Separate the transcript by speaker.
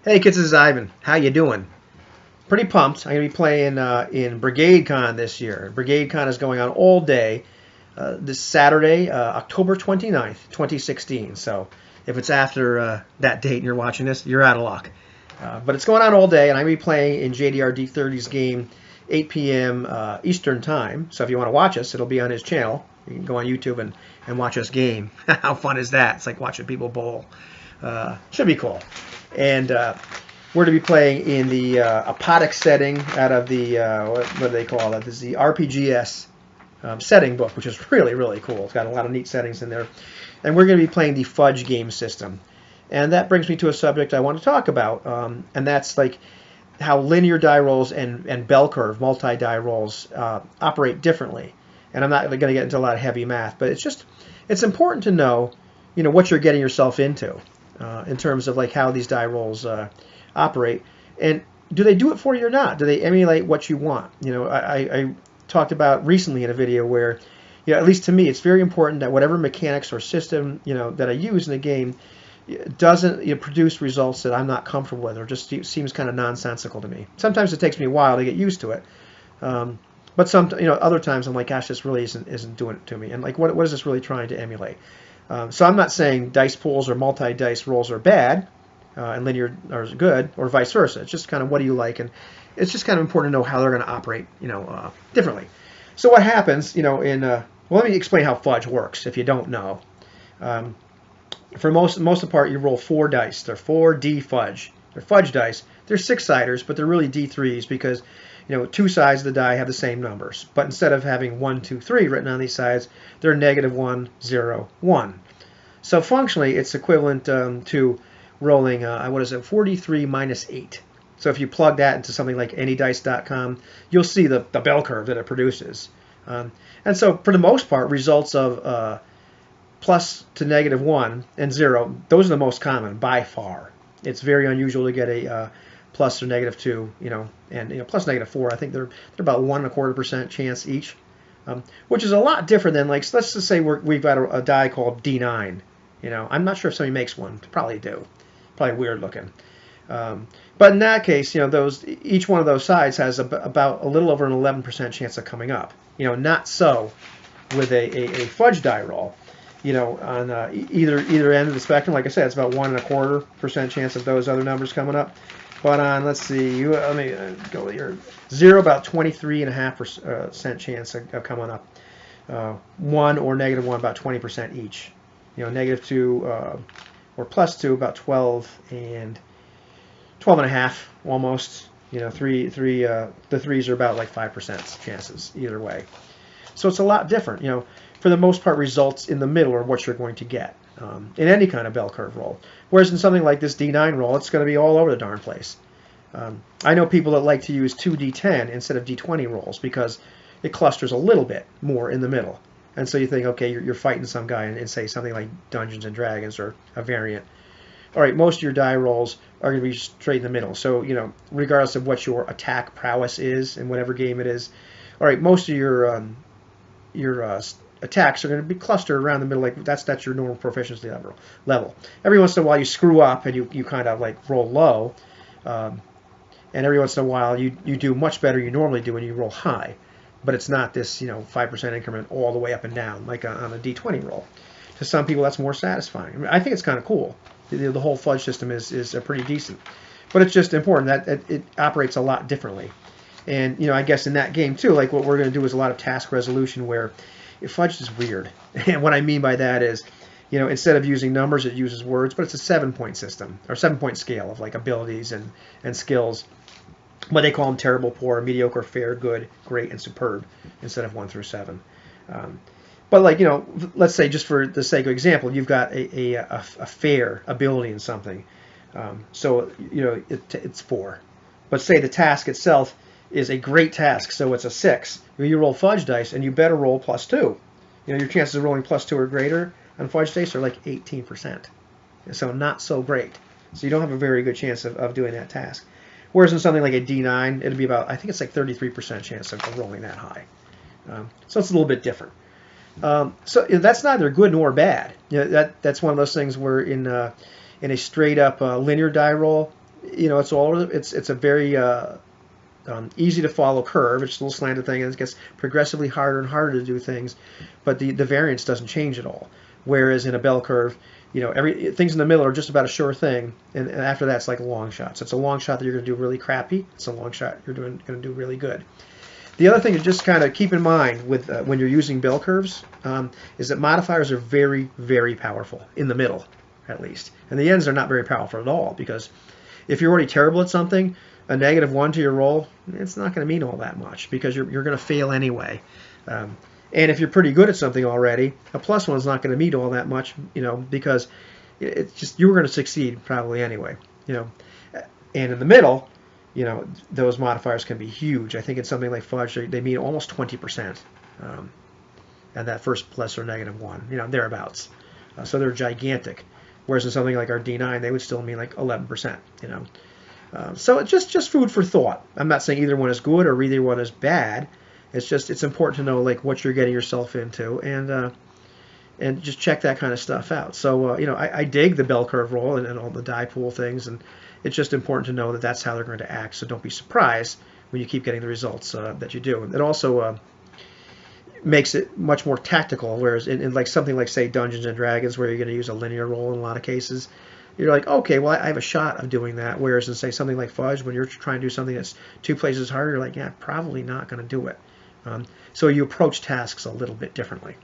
Speaker 1: Hey kids, this is Ivan. How you doing? Pretty pumped. I'm going to be playing in Brigade-Con this year. Brigade-Con is going on all day this Saturday, October 29th, 2016. So if it's after that date and you're watching this, you're out of luck. But it's going on all day, and I'm going to be playing in JDR D30's game 8 p.m. Eastern Time. So if you want to watch us, it'll be on his channel. You can go on YouTube and watch us game. How fun is that? It's like watching people bowl. Should be cool. And we're going to be playing in the apodic setting out of the, what do they call it? This is the RPGS setting book, which is really, really cool. It's got a lot of neat settings in there. And we're going to be playing the Fudge game system. And that brings me to a subject I want to talk about, and that's like how linear die rolls and bell curve multi-die rolls operate differently. And I'm not going to get into a lot of heavy math, but it's important to know, what you're getting yourself into in terms of like how these die rolls operate, and do they do it for you or not? Do they emulate what you want? I talked about recently in a video where, at least to me, it's very important that whatever mechanics or system that I use in a game doesn't produce results that I'm not comfortable with or just seems kind of nonsensical to me. Sometimes it takes me a while to get used to it, but other times I'm like, gosh, this really isn't doing it to me, and like, what is this really trying to emulate? So I'm not saying dice pools or multi-dice rolls are bad and linear are good, or vice versa. It's just kind of what do you like, and it's just kind of important to know how they're going to operate, differently. So what happens, well, let me explain how Fudge works if you don't know. For most of the part, you roll 4 dice. They're 4D Fudge. They're Fudge dice. They're 6-siders, but they're really D3s because, 2 sides of the die have the same numbers. But instead of having 1, 2, 3 written on these sides, they're -1, 0, 1. So functionally, it's equivalent to rolling, 43 minus 8. So if you plug that into something like anydice.com, you'll see the bell curve that it produces. And so for the most part, results of plus to -1 and 0, those are the most common by far. It's very unusual to get a plus or -2, and plus -4. I think they're about 1.25% chance each, which is a lot different than, like, let's just say we've got a die called D9. I'm not sure if somebody makes one. Probably do. Probably weird looking. But in that case, each one of those sides has about a little over an 11% chance of coming up. Not so with a Fudge die roll. On either end of the spectrum, like I said, it's about 1.25% chance of those other numbers coming up. But on, let's see, let me go here. 0, about 23.5% chance of coming up. 1 or -1, about 20% each. -2 or +2, about 12 and 12.5 almost. The 3s are about like 5% chances either way. So it's a lot different. For the most part, results in the middle are what you're going to get in any kind of bell curve roll. Whereas in something like this D9 roll, it's going to be all over the darn place. I know people that like to use 2D10 instead of D20 rolls because it clusters a little bit more in the middle. And so you think, okay, you're fighting some guy in, say, something like Dungeons and Dragons or a variant. All right, most of your die rolls are going to be straight in the middle. So, regardless of what your attack prowess is in whatever game it is, all right, most of your attacks are going to be clustered around the middle. Like that's your normal proficiency level. Every once in a while, you screw up and you kind of like roll low, and every once in a while, you do much better you normally do when you roll high. But it's not this 5% increment all the way up and down like on a D20 roll. To some people, that's more satisfying. I think it's kind of cool. The whole Fudge system is pretty decent, but it's just important that it operates a lot differently. And I guess in that game too, like what we're going to do is a lot of task resolution where Fudge is weird. And what I mean by that is, instead of using numbers, it uses words, but it's a 7-point system or 7-point scale of like abilities and skills. But they call them terrible, poor, mediocre, fair, good, great, and superb instead of 1 through 7. But like, let's say just for the sake of example, you've got a fair ability in something. So, it's 4. But say the task itself is a great task, so it's a 6. You roll Fudge dice, and you better roll +2. Your chances of rolling +2 or greater on Fudge dice are like 18%. So not so great. So you don't have a very good chance of doing that task. Whereas in something like a D9, it'd be about, I think it's like 33% chance of rolling that high. So it's a little bit different. So that's neither good nor bad. That's one of those things where in a straight up linear die roll, you know, it's a very easy to follow curve. It's a little slanted thing, and it gets progressively harder and harder to do things, but the variance doesn't change at all. Whereas in a bell curve, you know, things in the middle are just about a sure thing, and after that it's like a long shot. So it's a long shot that you're going to do really crappy. It's a long shot you're going to do really good. The other thing to just kind of keep in mind with when you're using bell curves is that modifiers are very, very powerful in the middle, at least, and the ends are not very powerful at all, because if you're already terrible at something, a -1 to your roll, it's not going to mean all that much, because you're going to fail anyway. And if you're pretty good at something already, a +1 is not going to mean all that much, you know, because it's just you're going to succeed probably anyway, you know. And in the middle, you know, those modifiers can be huge. I think in something like Fudge, they mean almost 20%, and that first plus or -1, you know, thereabouts. So they're gigantic. Whereas in something like our D9, they would still mean like 11%, you know. So it's just food for thought. I'm not saying either one is good or either one is bad. It's important to know like what you're getting yourself into, and just check that kind of stuff out. So you know, I dig the bell curve roll and all the die pool things, and it's just important to know that that's how they're going to act. So don't be surprised when you keep getting the results that you do. It also makes it much more tactical. Whereas in like something like say Dungeons and Dragons, where you're going to use a linear roll in a lot of cases, you're like, okay, well, I have a shot of doing that. Whereas in say something like Fudge, when you're trying to do something that's 2 places harder, you're like, yeah, probably not going to do it. So you approach tasks a little bit differently.